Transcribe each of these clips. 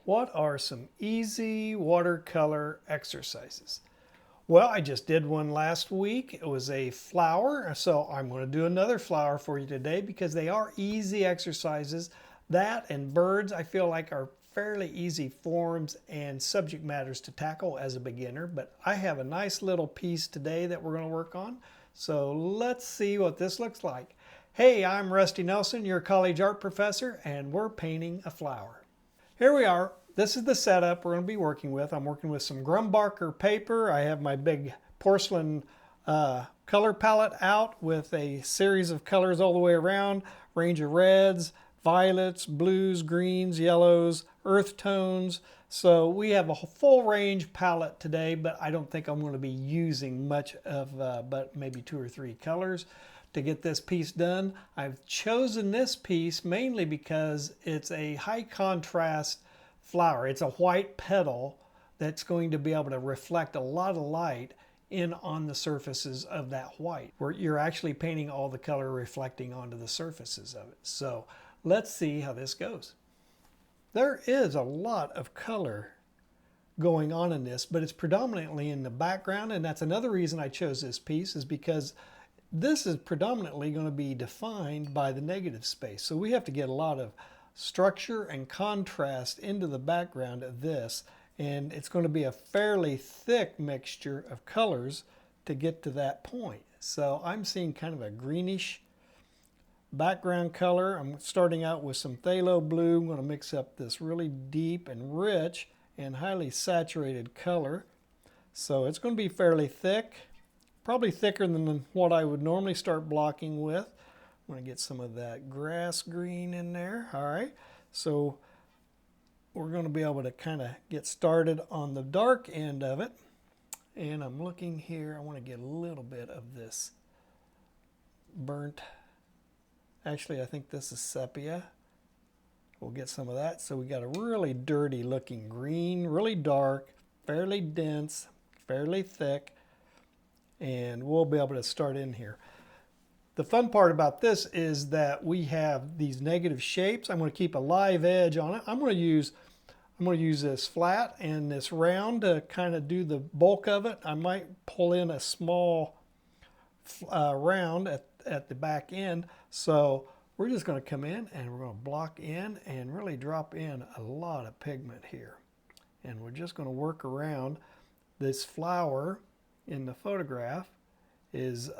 What are some easy watercolor exercises? Well, I just did one last week. It was a flower, so I'm going to do another flower for you today because they are easy exercises. That and birds I feel like are fairly easy forms and subject matters to tackle as a beginner, but I have a nice little piece today that we're going to work on. So let's see what this looks like. Hey, I'm Rusty Nelson, your college art professor, and we're painting a flower. Here we are. This is the setup we're going to be working with. I'm working with some Grumbarker paper. I have my big porcelain color palette out with a series of colors all the way around, range of reds, violets, blues, greens, yellows, earth tones. So we have a full range palette today, but I don't think I'm going to be using much of but maybe 2 or 3 colors to get this piece done. I've chosen this piece mainly because it's a high contrast flower. It's a white petal that's going to be able to reflect a lot of light in on the surfaces of that white, where you're actually painting all the color reflecting onto the surfaces of it. So let's see how this goes. There is a lot of color going on in this, but it's predominantly in the background, and that's another reason I chose this piece, is because this is predominantly going to be defined by the negative space. So we have to get a lot of structure and contrast into the background of this, and it's going to be a fairly thick mixture of colors to get to that point. So I'm seeing kind of a greenish background color. I'm starting out with some phthalo blue. I'm going to mix up this really deep and rich and highly saturated color. So it's going to be fairly thick. Probably thicker than what I would normally start blocking with. I'm going to get some of that grass green in there. All right, so we're going to be able to kind of get started on the dark end of it. And I'm looking here, I want to get a little bit of this burnt. Actually, I think this is sepia. We'll get some of that. So we got a really dirty looking green, really dark, fairly dense, fairly thick. And we'll be able to start in here. The fun part about this is that we have these negative shapes. I'm going to keep a live edge on it. I'm going to use this flat and this round to kind of do the bulk of it. I might pull in a small round at the back end. So we're just going to come in and we're going to block in and really drop in a lot of pigment here. And we're just going to work around this flower. In the photograph is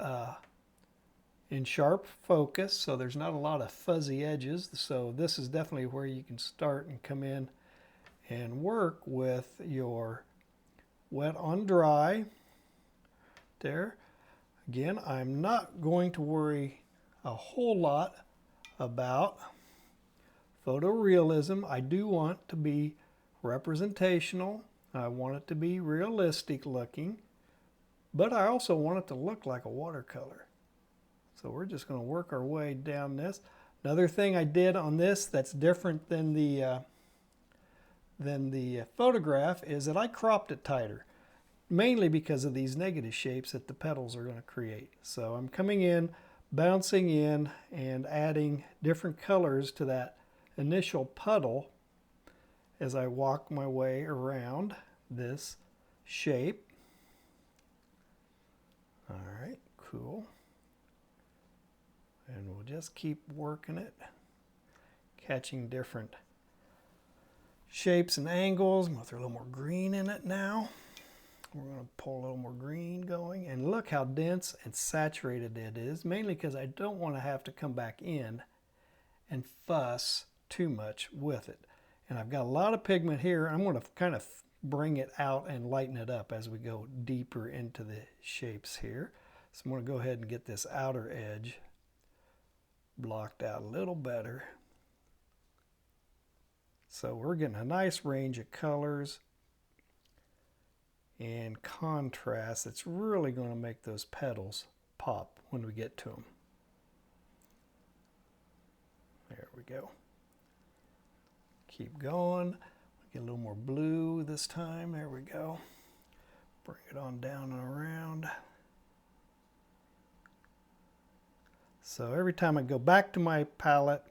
in sharp focus, so there's not a lot of fuzzy edges. So this is definitely where you can start and come in and work with your wet on dry there. Again, I'm not going to worry a whole lot about photorealism. I do want to be representational. I want it to be realistic looking. But I also want it to look like a watercolor. So we're just going to work our way down this. Another thing I did on this that's different than the photograph is that I cropped it tighter, mainly because of these negative shapes that the petals are going to create. So I'm coming in, bouncing in, and adding different colors to that initial puddle as I walk my way around this shape. All right, cool. And we'll just keep working it, catching different shapes and angles. I'm going to throw a little more green in it now. We're going to pull a little more green going. And look how dense and saturated it is, mainly because I don't want to have to come back in and fuss too much with it. And I've got a lot of pigment here. I'm going to kind of bring it out and lighten it up as we go deeper into the shapes here. So I'm going to go ahead and get this outer edge blocked out a little better. So we're getting a nice range of colors and contrast that's really going to make those petals pop when we get to them. There we go. Keep going. Get a little more blue this time. There we go. Bring it on down and around. So every time I go back to my palette,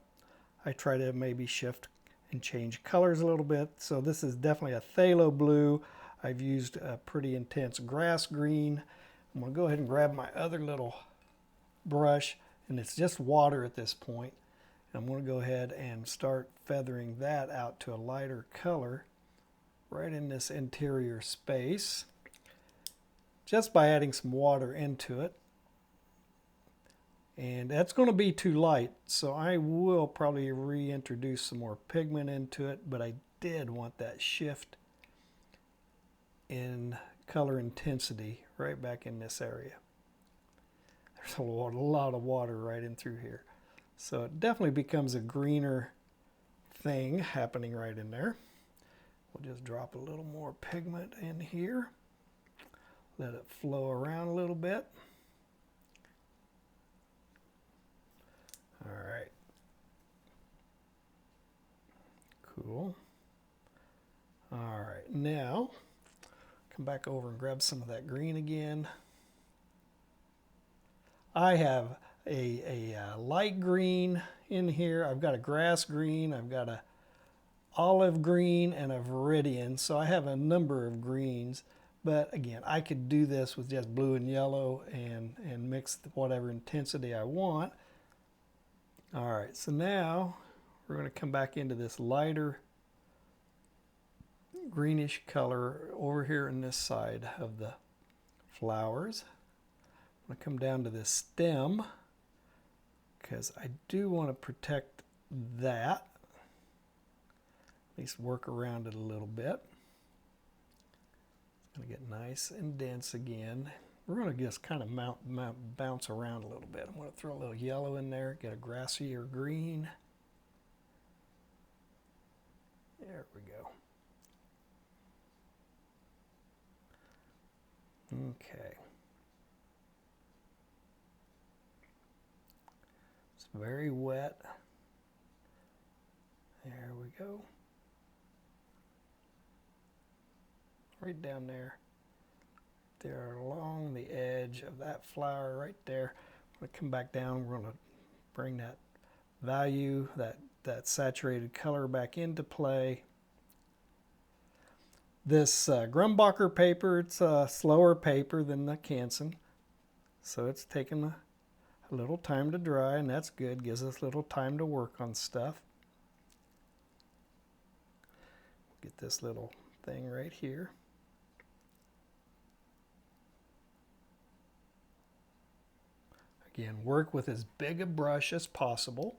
I try to maybe shift and change colors a little bit. So this is definitely a phthalo blue. I've used a pretty intense grass green. I'm going to go ahead and grab my other little brush, and it's just water at this point. I'm going to go ahead and start feathering that out to a lighter color right in this interior space, just by adding some water into it. And that's going to be too light, so I will probably reintroduce some more pigment into it, but I did want that shift in color intensity right back in this area. There's a lot of water right in through here. So it definitely becomes a greener thing happening right in there. We'll just drop a little more pigment in here. Let it flow around a little bit. All right. Cool. All right, now come back over and grab some of that green again. I have a light green in here. I've got a grass green. I've got a olive green and a viridian. So I have a number of greens. But again, I could do this with just blue and yellow and mix whatever intensity I want. All right, so now we're going to come back into this lighter greenish color over here in this side of the flowers. I'm going to come down to this stem because I do want to protect that. At least work around it a little bit. It's going to get nice and dense again. We're going to just kind of bounce around a little bit. I'm going to throw a little yellow in there, get a grassy or green. There we go. Okay. It's very wet. There we go. Right down there. There along the edge of that flower right there. I'm going to come back down. We're going to bring that value, that saturated color back into play. This Grumbacher paper, it's a slower paper than the Canson. So it's taking a little time to dry, and that's good. Gives us a little time to work on stuff. Get this little thing right here. Again, work with as big a brush as possible.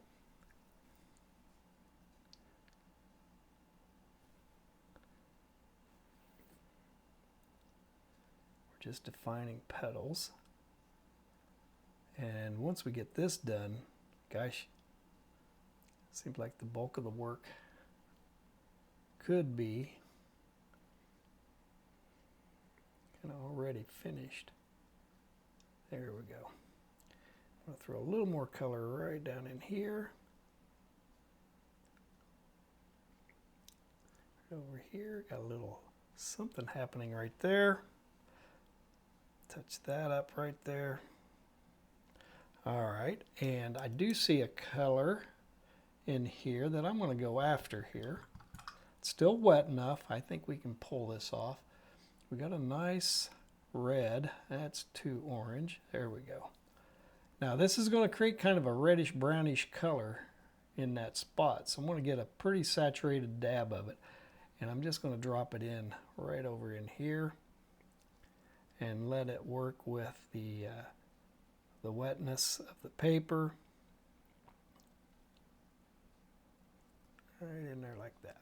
We're just defining petals. And once we get this done, gosh, seems like the bulk of the work could be kind of already finished. There we go. I'm going to throw a little more color right down in here. Over here, got a little something happening right there. Touch that up right there. All right, and I do see a color in here that I'm going to go after here. It's still wet enough. I think we can pull this off. We got a nice red. That's too orange. There we go. Now this is going to create kind of a reddish brownish color in that spot. So I'm going to get a pretty saturated dab of it. And I'm just going to drop it in right over in here and let it work with the wetness of the paper. Right in there like that.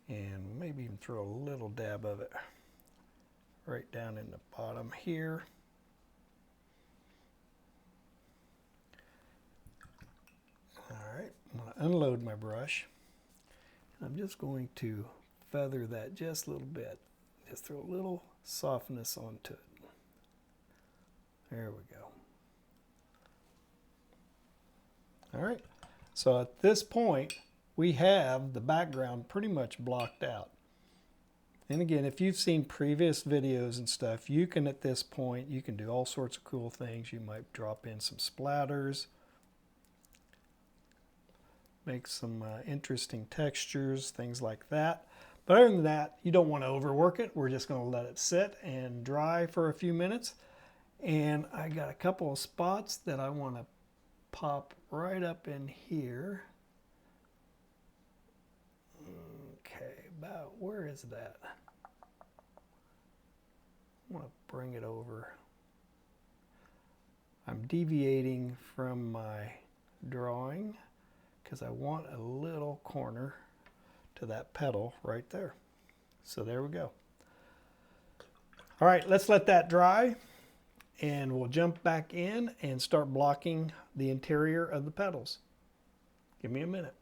And maybe even throw a little dab of it right down in the bottom here. All right, I'm going to unload my brush. I'm just going to feather that just a little bit. Just throw a little softness onto it. There we go. All right, so at this point, we have the background pretty much blocked out. And again, if you've seen previous videos and stuff, you can, at this point, you can do all sorts of cool things. You might drop in some splatters. make some interesting textures, things like that. But other than that, you don't want to overwork it. We're just going to let it sit and dry for a few minutes. And I got a couple of spots that I want to pop right up in here. Okay, about where is that? I want to bring it over. I'm deviating from my drawing because I want a little corner to that petal right there. So there we go. All right, let's let that dry and we'll jump back in and start blocking the interior of the petals. Give me a minute.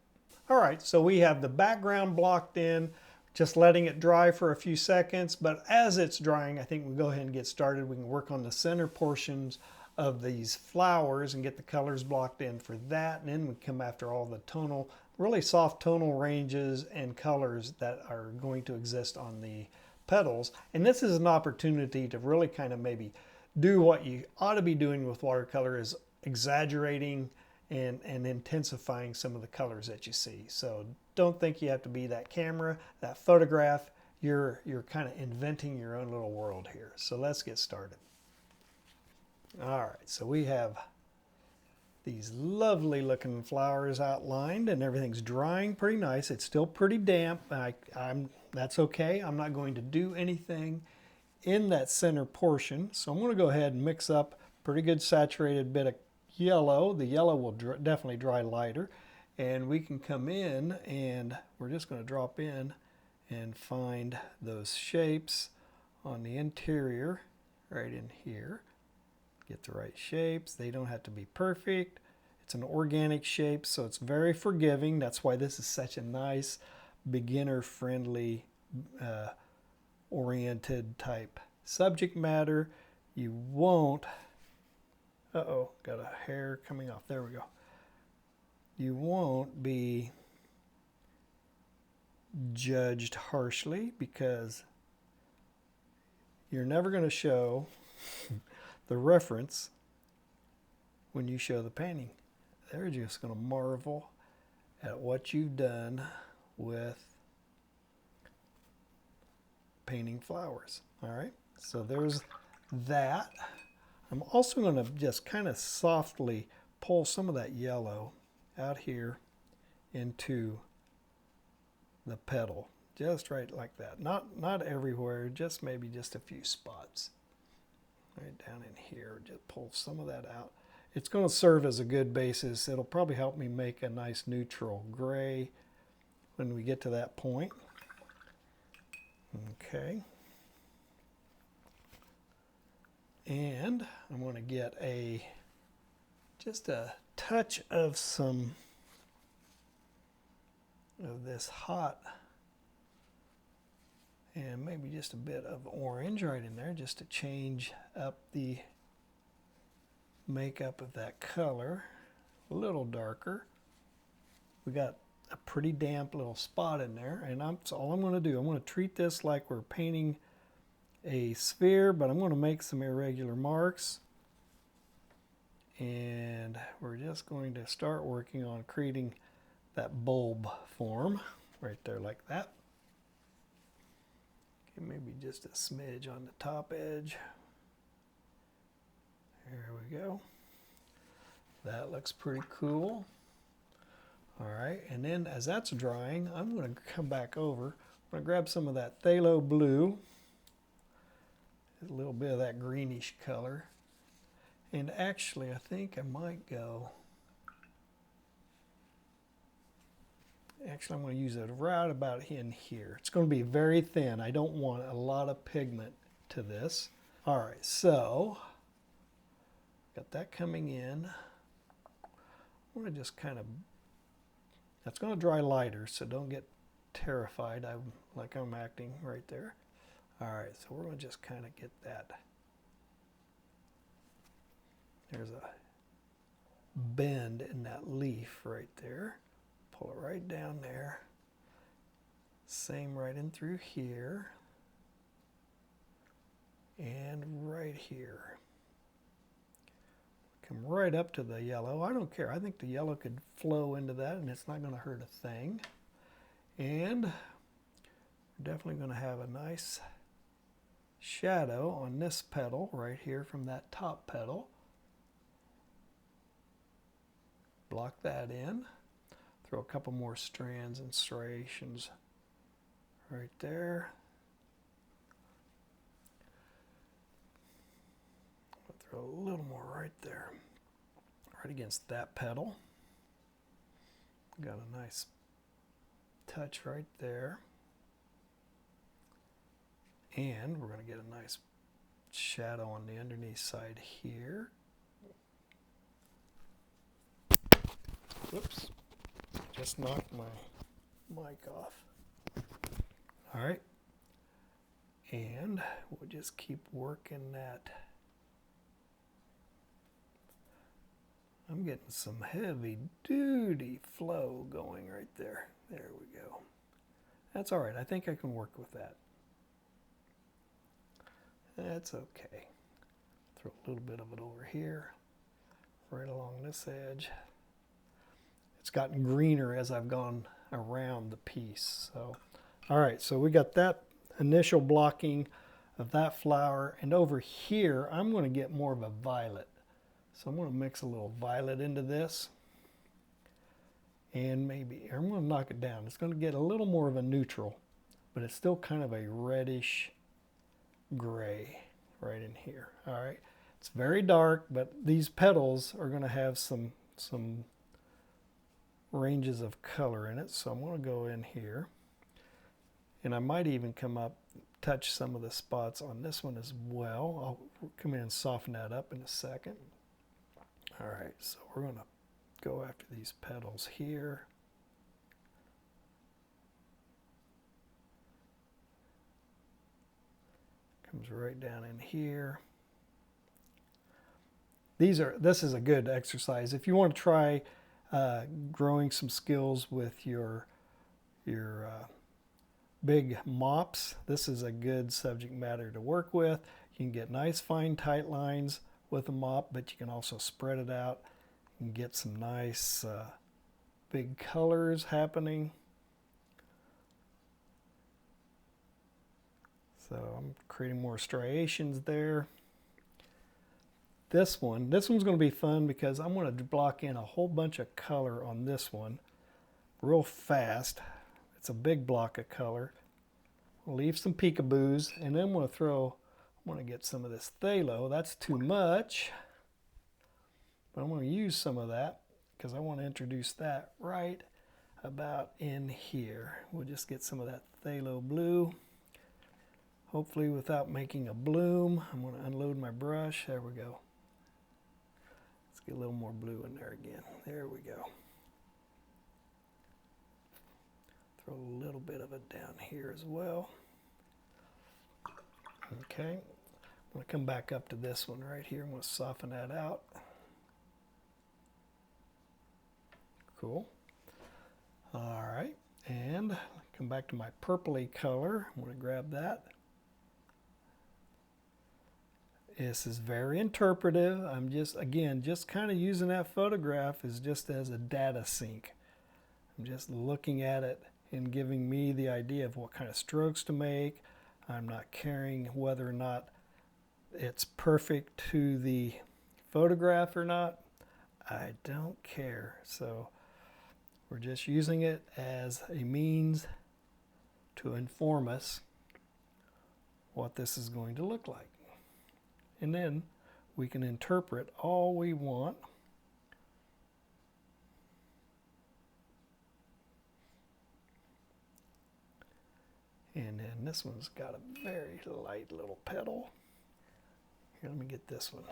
All right, so we have the background blocked in, just letting it dry for a few seconds, but as it's drying, I think we'll go ahead and get started. We can work on the center portions of these flowers and get the colors blocked in for that, and then we come after all the tonal, really soft tonal ranges and colors that are going to exist on the petals. And this is an opportunity to really kind of maybe do what you ought to be doing with watercolor, is exaggerating and intensifying some of the colors that you see. So don't think you have to be that camera, that photograph. You're kind of inventing your own little world here. So let's get started. All right, so we have these lovely looking flowers outlined and everything's drying pretty nice. It's still pretty damp. That's okay. I'm not going to do anything in that center portion. So I'm going to go ahead and mix up a pretty good saturated bit of yellow. The yellow will definitely dry lighter. And we can come in and we're just going to drop in and find those shapes on the interior right in here. Get the right shapes. They don't have to be perfect. It's an organic shape, so it's very forgiving. That's why this is such a nice, beginner-friendly, oriented type subject matter. You won't, uh-oh, got a hair coming off. There we go. You won't be judged harshly because you're never going to show the reference when you show the painting. They're just going to marvel at what you've done with painting flowers. All right, so there's that. I'm also going to just kind of softly pull some of that yellow out here into the petal, just right like that. Not everywhere, just maybe just a few spots. Right down in here, just pull some of that out. It's going to serve as a good basis. It'll probably help me make a nice neutral gray when we get to that point. Okay. And I'm going to get just a touch of some of this hot, and maybe just a bit of orange right in there just to change up the makeup of that color. A little darker. We got a pretty damp little spot in there, and that's all I'm going to do. I'm going to treat this like we're painting a sphere, but I'm going to make some irregular marks. And we're just going to start working on creating that bulb form right there like that. Maybe just a smidge on the top edge. There we go. That looks pretty cool. All right, and then as that's drying, I'm going to come back over. I'm going to grab some of that phthalo blue, a little bit of that greenish color. And actually, I think I might go, actually I'm going to use it right about in here. It's going to be very thin. I don't want a lot of pigment to this. All right, so got that coming in. I'm going to just kind of, that's going to dry lighter, so don't get terrified like I'm acting right there. All right, so we're going to just kind of get that. There's a bend in that leaf right there. Pull it right down there. Same right in through here. And right here. come right up to the yellow. I don't care. I think the yellow could flow into that and it's not going to hurt a thing. And we're definitely going to have a nice shadow on this petal right here from that top petal. Block that in. Throw a couple more strands and striations right there. I'll throw a little more right there, right against that petal. Got a nice touch right there. And we're going to get a nice shadow on the underneath side here. Whoops, just knocked my mic off. All right, and we'll just keep working that. I'm getting some heavy duty flow going right there. There we go. That's all right. I think I can work with that. That's okay. Throw a little bit of it over here, right along this edge. It's gotten greener as I've gone around the piece. So, all right, so we got that initial blocking of that flower, and over here I'm going to get more of a violet. So I'm going to mix a little violet into this, and maybe I'm going to knock it down. It's going to get a little more of a neutral, but it's still kind of a reddish gray right in here. All right, it's very dark, but these petals are going to have some ranges of color in it. So I'm going to go in here, and I might even come up, touch some of the spots on this one as well. I'll come in and soften that up in a second. All right, so we're going to go after these petals here. Comes right down in here. This is a good exercise. If you want to try growing some skills with your big mops, this is a good subject matter to work with. You can get nice fine tight lines with a mop, but you can also spread it out and get some nice big colors happening. So I'm creating more striations there. This one's going to be fun because I'm going to block in a whole bunch of color on this one real fast. It's a big block of color. We'll leave some peekaboos, and then I'm going to get some of this phthalo. That's too much, but I'm going to use some of that because I want to introduce that right about in here. We'll just get some of that phthalo blue, hopefully without making a bloom. I'm going to unload my brush. There we go. Let's get a little more blue in there again. There we go. Throw a little bit of it down here as well. Okay, I'm going to come back up to this one right here. I'm going to soften that out. Cool. All right, and come back to my purpley color. I'm going to grab that. This is very interpretive. I'm just kind of using that photograph as just as a data sink. I'm just looking at it and giving me the idea of what kind of strokes to make. I'm not caring whether or not it's perfect to the photograph or not. I don't care. So we're just using it as a means to inform us what this is going to look like. And then we can interpret all we want. And then this one's got a very light little petal. Here, let me get this one.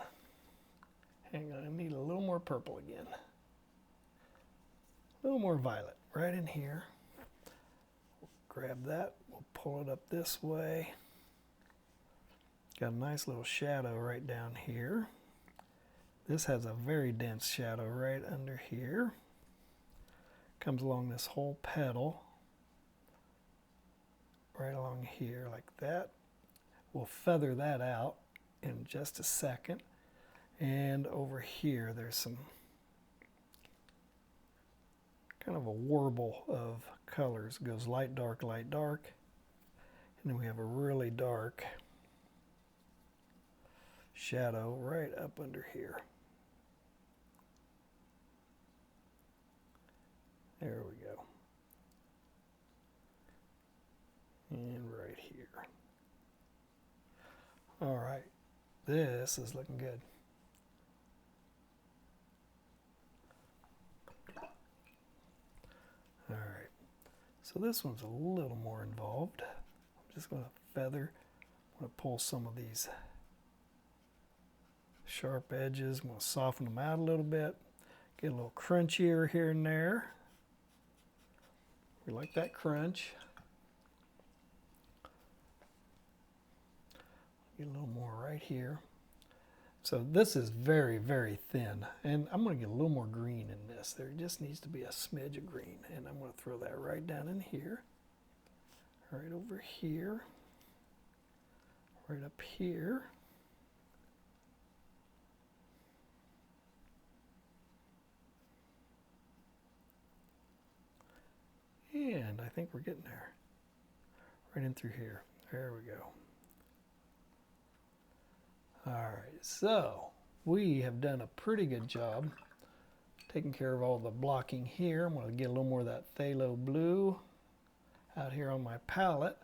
Hang on, I need a little more purple again. A little more violet right in here. We'll grab that, we'll pull it up this way. Got a nice little shadow right down here. This has a very dense shadow right under here. Comes along this whole petal. Right along here like that. We'll feather that out in just a second. And over here, there's some kind of a warble of colors. It goes light, dark, light, dark. And then we have a really dark shadow right up under here. There we go. And right here. All right, this is looking good. All right, so this one's a little more involved. I'm just going to feather. I'm going to pull some of these sharp edges. I'm going to soften them out a little bit. Get a little crunchier here and there. We like that crunch. Get a little more right here. So this is very, very thin. And I'm going to get a little more green in this. There just needs to be a smidge of green. And I'm going to throw that right down in here. Right over here. Right up here. And I think we're getting there. Right in through here. There we go. All right, so we have done a pretty good job taking care of all the blocking here. I'm going to get a little more of that phthalo blue out here on my palette.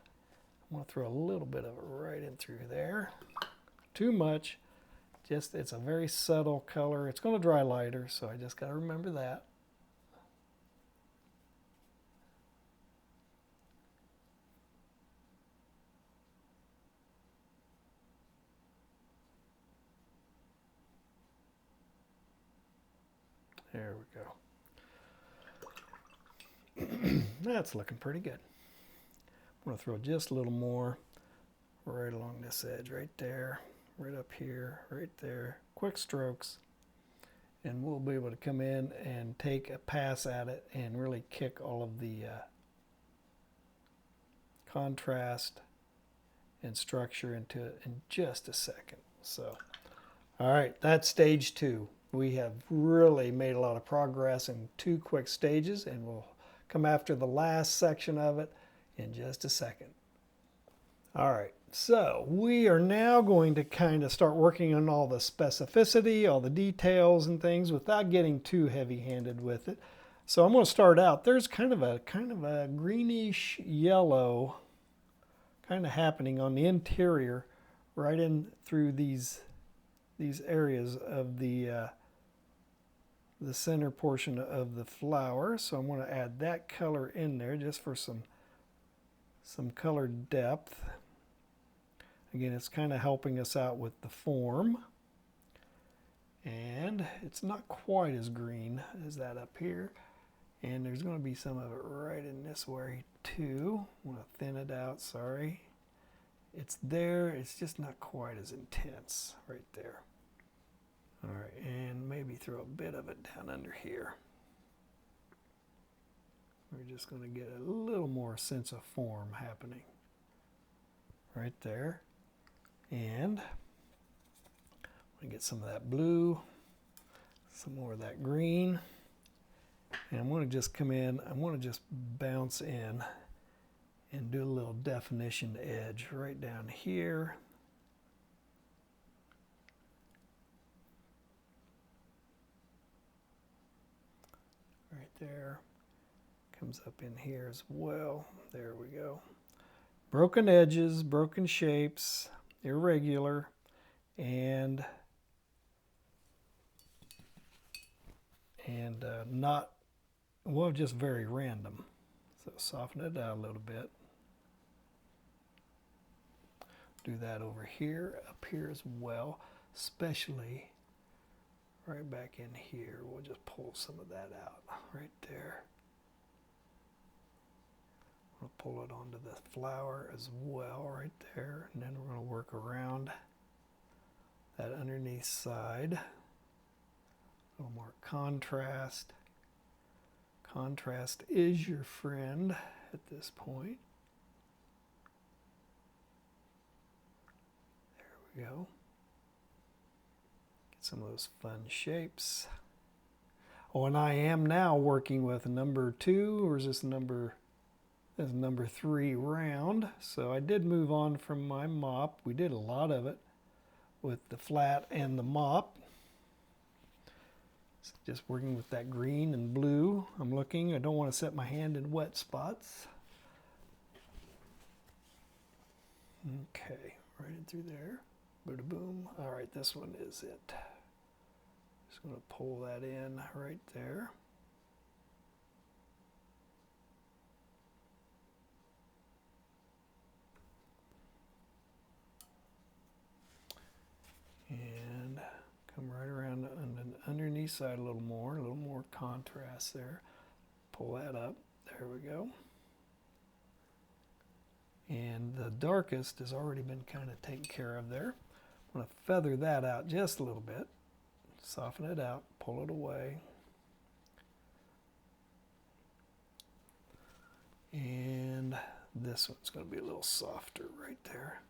I'm going to throw a little bit of it right in through there. Too much. Just, it's a very subtle color. It's going to dry lighter, so I just got to remember that. There we go. That's looking pretty good. I'm going to throw just a little more right along this edge, right there, right up here, right there. Quick strokes. And we'll be able to come in and take a pass at it and really kick all of the contrast and structure into it in just a second. So, all right, that's stage 2. We have really made a lot of progress in 2 quick stages, and we'll come after the last section of it in just a second. All right, so we are now going to kind of start working on all the specificity, all the details and things without getting too heavy-handed with it. So I'm going to start out. There's kind of a greenish yellow kind of happening on the interior right in through these areas of the center portion of the flower. So I'm going to add that color in there just for some color depth. Again, it's kind of helping us out with the form. And it's not quite as green as that up here. And there's going to be some of it right in this way too. I'm going to thin it out, sorry. It's there, it's just not quite as intense right there. All right, and maybe throw a bit of it down under here. We're just going to get a little more sense of form happening right there. And I'm going to get some of that blue, some more of that green. And I'm going to just come in, I'm going to just bounce in and do a little definition edge right down here. Right there. Comes up in here as well. There we go. Broken edges, broken shapes, irregular, and not, well, just very random. So soften it out a little bit. Do that over here, up here as well, especially right back in here. We'll just pull some of that out right there. We'll pull it onto the flower as well right there, and then we're going to work around that underneath side. A little more contrast. Contrast is your friend at this point. There we go. Some of those fun shapes. Oh, and I am now working with number 2, or is this number 3 round. So I did move on from my mop. We did a lot of it with the flat and the mop. So just working with that green and blue. I'm looking. I don't want to set my hand in wet spots. Okay, right in through there. Bada boom. All right, this one is it. Just going to pull that in right there. And come right around on the underneath side a little more contrast there. Pull that up. There we go. And the darkest has already been kind of taken care of there. I'm going to feather that out just a little bit. Soften it out, pull it away. And this one's going to be a little softer right there.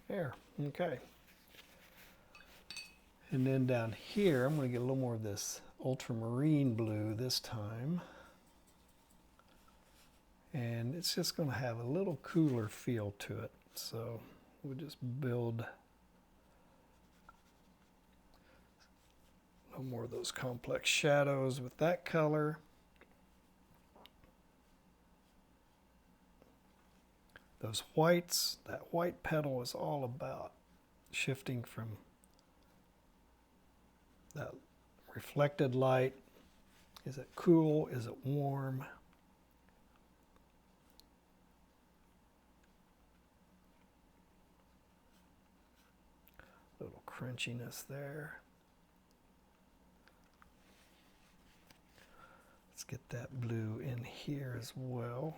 There, okay. And then down here, I'm going to get a little more of this ultramarine blue this time. And it's just going to have a little cooler feel to it. So we'll just build a little more of those complex shadows with that color. Those whites, that white petal is all about shifting from that reflected light. Is it cool? Is it warm? A little crunchiness there. Let's get that blue in here as well.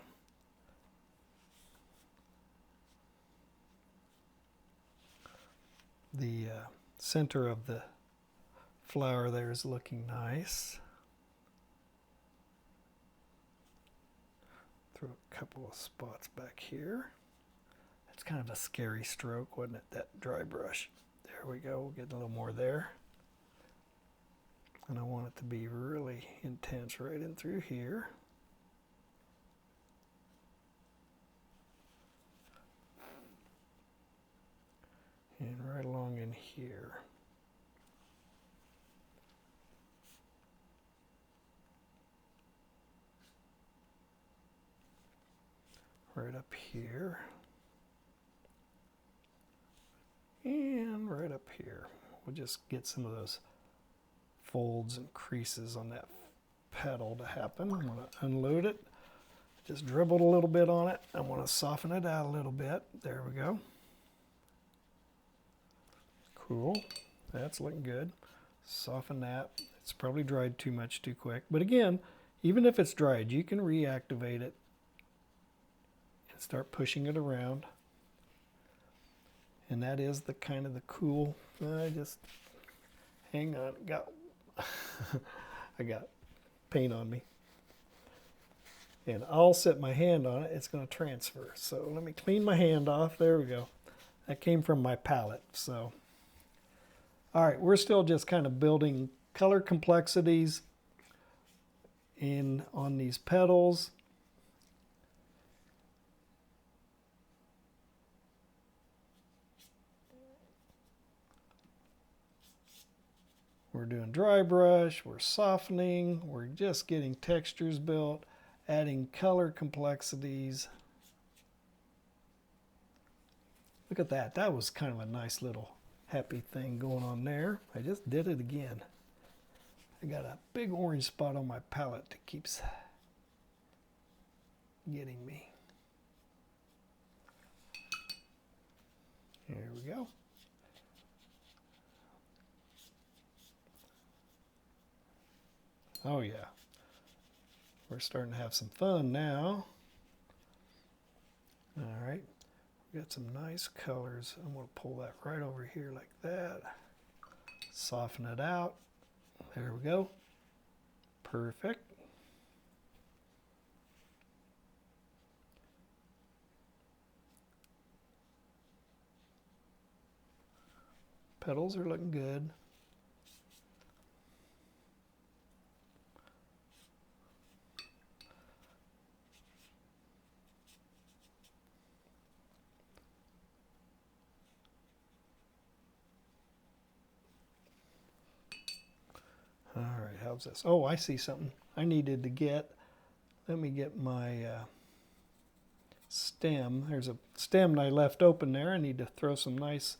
The center of the flower there is looking nice. Throw a couple of spots back here. That's kind of a scary stroke, wasn't it? That dry brush. There we go. We'll get a little more there. And I want it to be really intense right in through here. And right along in here. Right up here. And right up here. We'll just get some of those folds and creases on that petal to happen. I'm going to unload it. Just dribbled a little bit on it. I want to soften it out a little bit. There we go. Cool. That's looking good. Soften that. It's probably dried too much too quick. But again, even if it's dried, you can reactivate it and start pushing it around. And that is the kind of the cool. I just hang on. I got paint on me. And I'll set my hand on it. It's going to transfer. So let me clean my hand off. There we go. That came from my palette. So. All right, we're still just kind of building color complexities on these petals. We're doing dry brush, we're softening, we're just getting textures built, adding color complexities. Look at that. That was kind of a nice little happy thing going on there. I just did it again. I got a big orange spot on my palette that keeps getting me. Here we go. Oh yeah. We're starting to have some fun now. All right. Got some nice colors. I'm going to pull that right over here like that. Soften it out. There we go. Perfect. Petals are looking good. All right, how's this? Oh, I see something. I needed to get, let me get my stem. There's a stem that I left open there. I need to throw some nice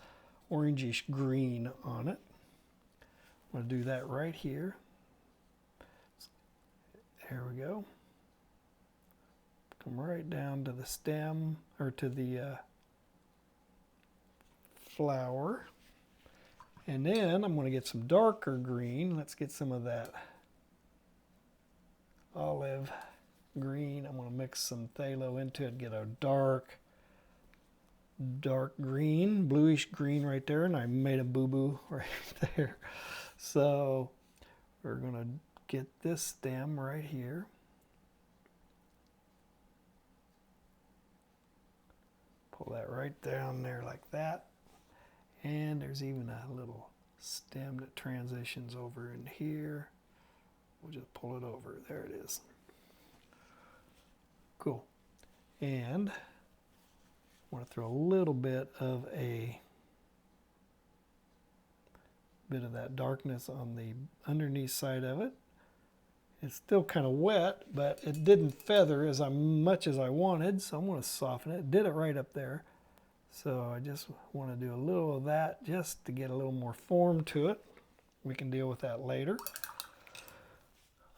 orangish green on it. I'm going to do that right here. There we go. Come right down to the stem, or to the flower. And then I'm going to get some darker green. Let's get some of that olive green. I'm going to mix some phthalo into it, get a dark green, bluish green right there. And I made a boo-boo right there. So we're going to get this stem right here. Pull that right down there like that. And there's even a little stem that transitions over in here. We'll just pull it over. There it is. Cool. And I want to throw a little bit of that darkness on the underneath side of it. It's still kind of wet, but it didn't feather as much as I wanted, so I'm going to soften it. Did it right up there. So I just want to do a little of that just to get a little more form to it. We can deal with that later.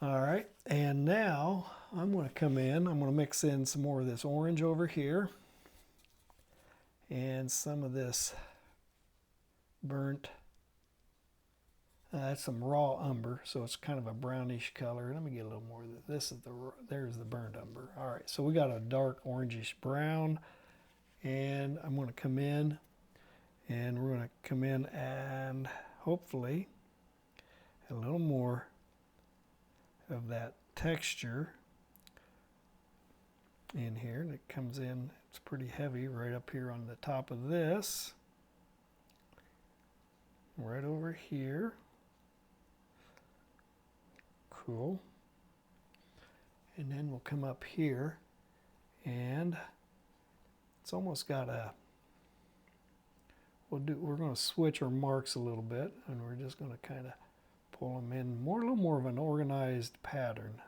All right, and now I'm going to come in. I'm going to mix in some more of this orange over here and some of this burnt. That's some raw umber, so it's kind of a brownish color. Let me get a little more of this. There's the burnt umber. All right, so we got a dark orangish brown. And I'm going to come in, and we're going to come in and hopefully a little more of that texture in here. And it comes in, it's pretty heavy right up here on the top of this. Right over here. Cool. And then we'll come up here, and it's almost got a, we're going to switch our marks a little bit, and we're just going to kind of pull them in a little more of an organized pattern.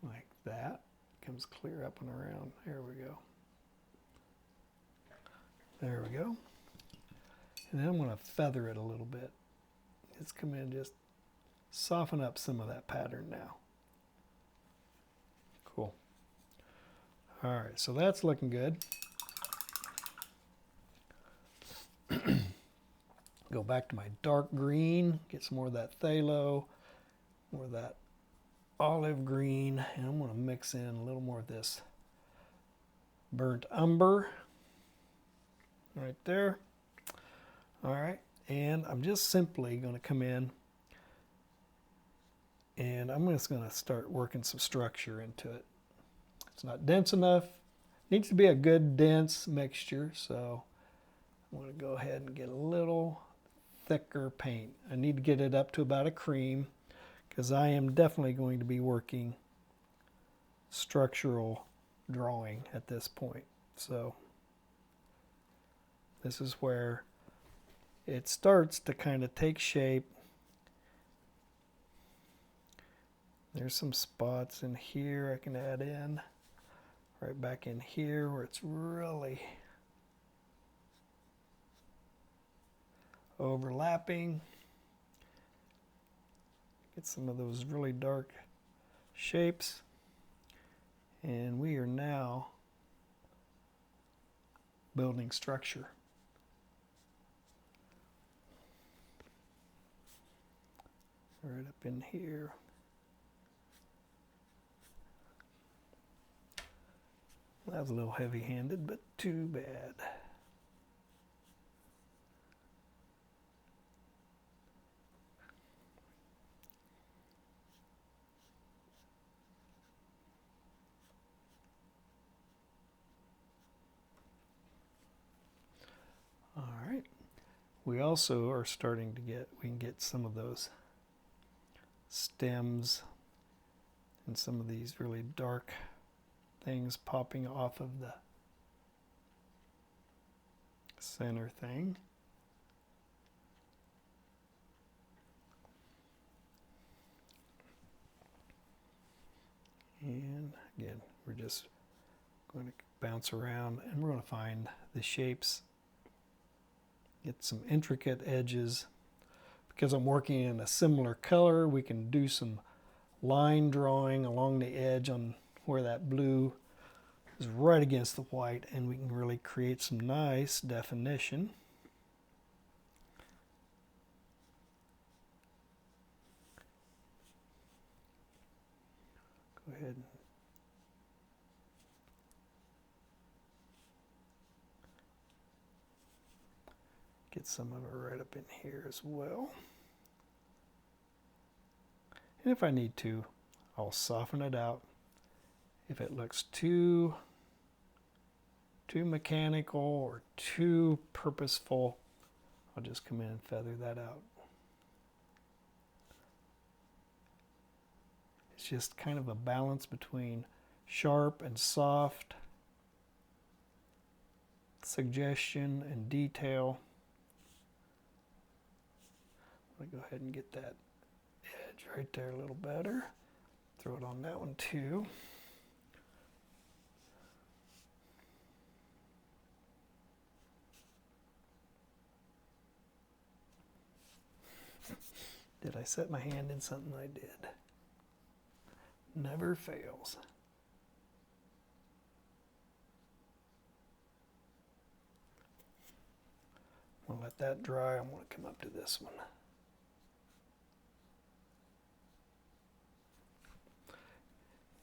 Like that. Comes clear up and around. There we go. There we go. And then I'm going to feather it a little bit. Let's come in and just soften up some of that pattern now. Cool. All right, so that's looking good. Go back to my dark green, get some more of that phthalo, more of that olive green, and I'm going to mix in a little more of this burnt umber right there. All right, and I'm just simply going to come in, and I'm just going to start working some structure into it. It's not dense enough. It needs to be a good dense mixture, so I'm going to go ahead and get a little thicker paint. I need to get it up to about a cream because I am definitely going to be working structural drawing at this point. So this is where it starts to kind of take shape. There's some spots in here I can add in. Right back in here where it's really overlapping. Get some of those really dark shapes. And we are now building structure. Right up in here. That was a little heavy-handed, but too bad. We also are starting to we can get some of those stems and some of these really dark things popping off of the center thing. And again, we're just going to bounce around and we're going to find the shapes, get some intricate edges. Because I'm working in a similar color, we can do some line drawing along the edge on where that blue is right against the white, and we can really create some nice definition. Go ahead and get some of it right up in here as well. And if I need to, I'll soften it out. If it looks too mechanical or too purposeful, I'll just come in and feather that out. It's just kind of a balance between sharp and soft, suggestion and detail. I'm going to go ahead and get that edge right there a little better. Throw it on that one too. Did I set my hand in something? I did. Never fails. I'll let that dry. I'm going to come up to this one.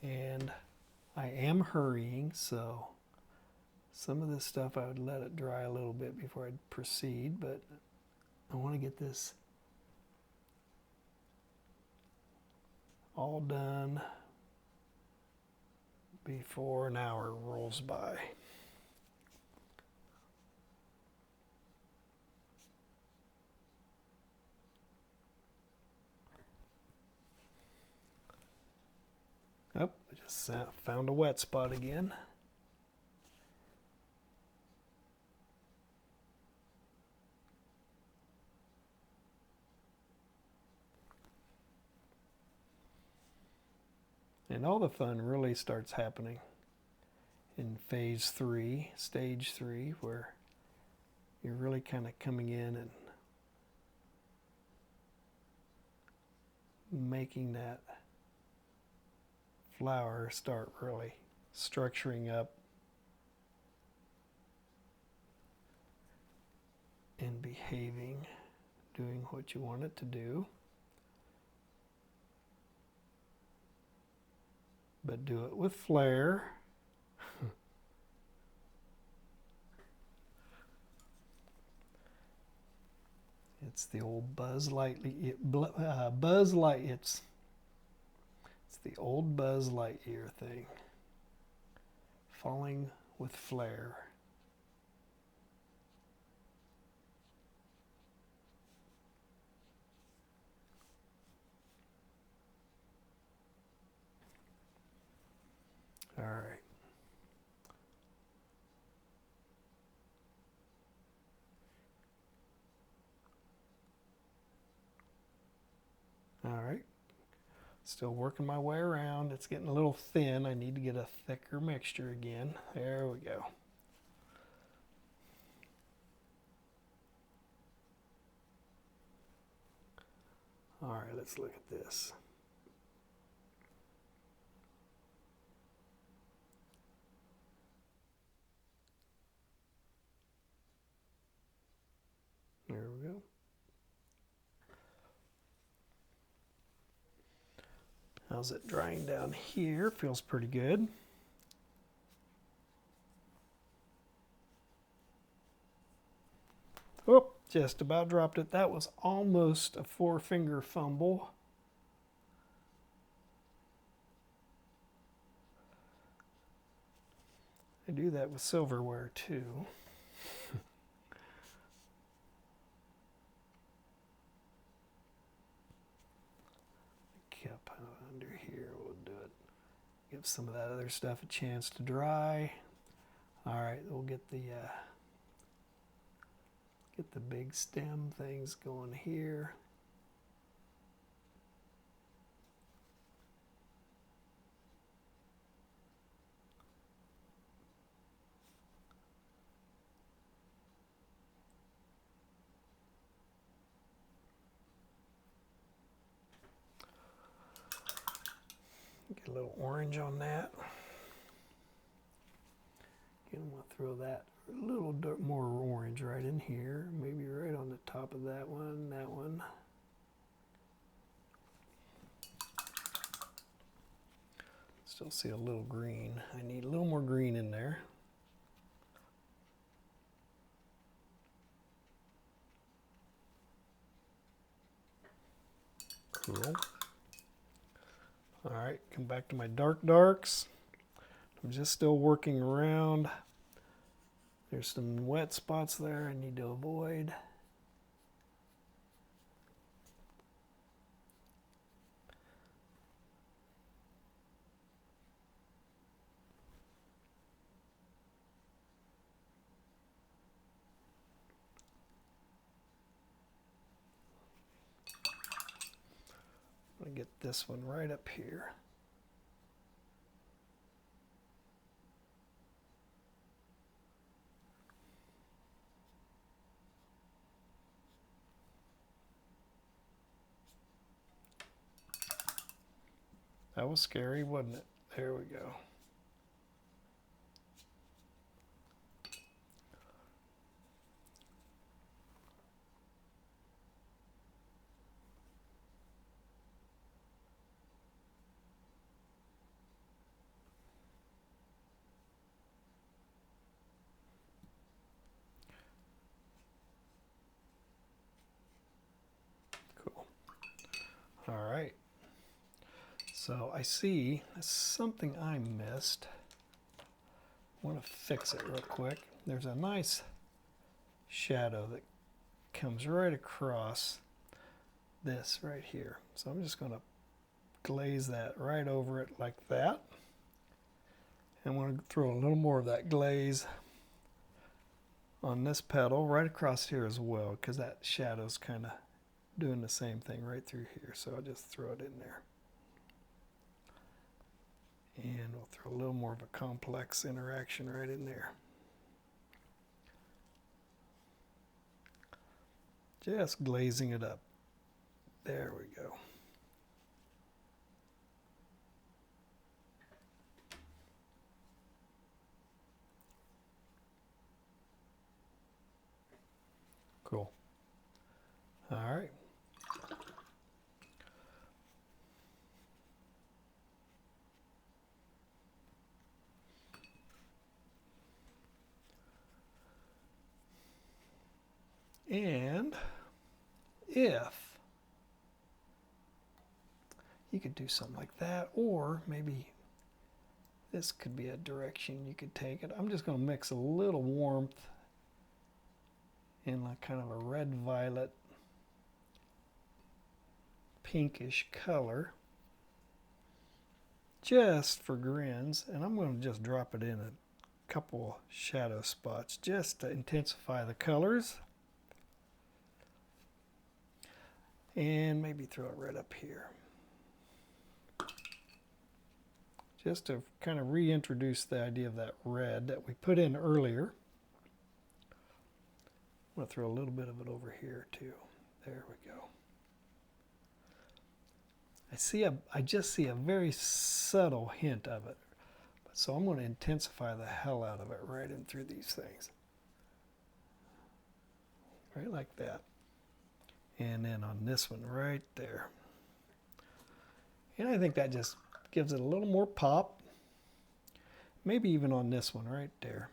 And I am hurrying, so some of this stuff I would let it dry a little bit before I'd proceed, but I want to get this all done before an hour rolls by. Oh, I just found a wet spot again. And all the fun really starts happening in phase 3, stage 3, where you're really kind of coming in and making that flower start really structuring up and behaving, doing what you want it to do. But do it with flair. It's the old Buzz Lightyear. It's the old Buzz Lightyear thing. Falling with flair. All right. All right. Still working my way around. It's getting a little thin. I need to get a thicker mixture again. There we go. All right, let's look at this. There we go. How's it drying down here? Feels pretty good. Oh, just about dropped it. That was almost a 4-finger fumble. I do that with silverware too. up under here. We'll do it. Give some of that other stuff a chance to dry. All right, we'll get the big stem things going here. Get a little orange on that. Again, I'm going to throw that a little more orange right in here, maybe right on the top of that one, that one. Still see a little green. I need a little more green in there. Cool. All right, come back to my darks. I'm just still working around. There's some wet spots there I need to avoid. I'm going to get this one right up here. That was scary, wasn't it? There we go. Cool. All right. So I see something I missed. I want to fix it real quick. There's a nice shadow that comes right across this right here. So I'm just going to glaze that right over it like that. And I'm going to throw a little more of that glaze on this petal right across here as well, because that shadow's kind of doing the same thing right through here. So I'll just throw it in there. And we'll throw a little more of a complex interaction right in there. Just glazing it up. There we go. Cool. All right. And if you could do something like that, or maybe this could be a direction you could take it. I'm just going to mix a little warmth in like kind of a red violet pinkish color just for grins, and I'm going to just drop it in a couple shadow spots just to intensify the colors. And maybe throw it right up here. Just to kind of reintroduce the idea of that red that we put in earlier. I'm going to throw a little bit of it over here too. There we go. I just see a very subtle hint of it. So I'm going to intensify the hell out of it right in through these things. Right like that. And then on this one right there. And I think that just gives it a little more pop. Maybe even on this one right there.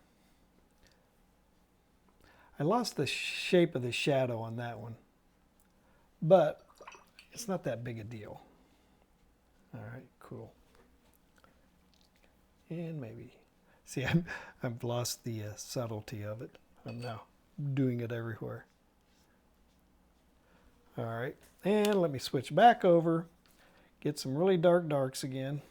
I lost the shape of the shadow on that one, but it's not that big a deal. All right, cool. And maybe, see, I've lost the subtlety of it. I'm now doing it everywhere. All right, and let me switch back over, get some really dark darks again.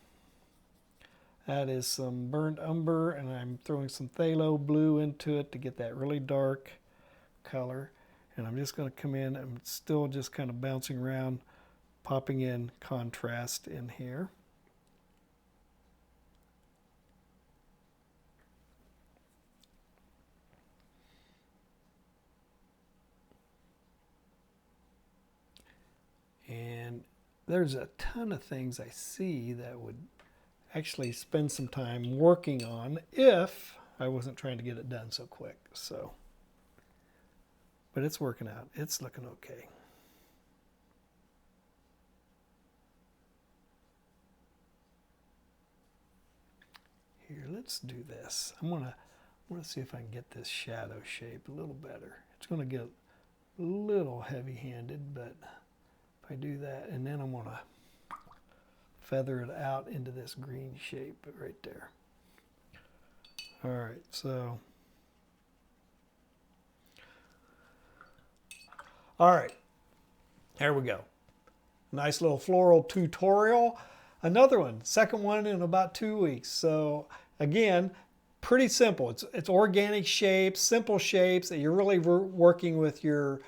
That is some burnt umber, and I'm throwing some phthalo blue into it to get that really dark color. And I'm just going to come in, I'm still just kind of bouncing around, popping in contrast in here. And there's a ton of things I see that would actually spend some time working on if I wasn't trying to get it done so quick. So, but it's working out. It's looking okay. Here, let's do this. I'm gonna see if I can get this shadow shape a little better. It's gonna get a little heavy-handed, but if I do that, and then I'm gonna feather it out into this green shape right there. All right, so. All right, there we go. Nice little floral tutorial. Another one, second one in about 2 weeks. So again, pretty simple. It's organic shapes, simple shapes that you're really working with your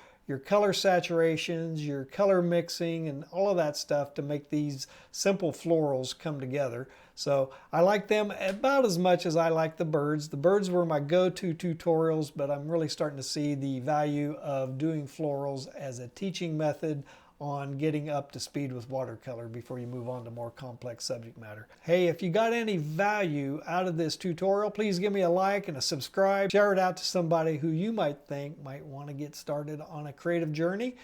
color saturations, your color mixing, and all of that stuff to make these simple florals come together. So I like them about as much as I like the birds. The birds were my go-to tutorials, but I'm really starting to see the value of doing florals as a teaching method on getting up to speed with watercolor before you move on to more complex subject matter. Hey, if you got any value out of this tutorial, please give me a like and a subscribe. Share it out to somebody who you might think might want to get started on a creative journey.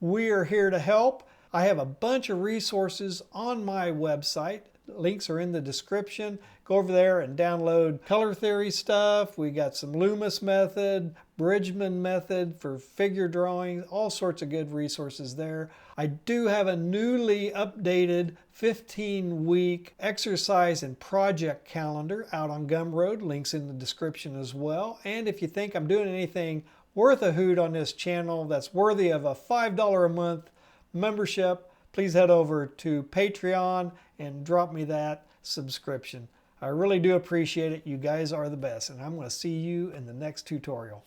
We are here to help. I have a bunch of resources on my website. Links are in the description. Go over there and download color theory stuff. We got some Loomis method, Bridgman method for figure drawing, all sorts of good resources there. I do have a newly updated 15-week exercise and project calendar out on Gumroad. Links in the description as well. And if you think I'm doing anything worth a hoot on this channel that's worthy of a $5 a month membership, please head over to Patreon and drop me that subscription. I really do appreciate it. You guys are the best, and I'm going to see you in the next tutorial.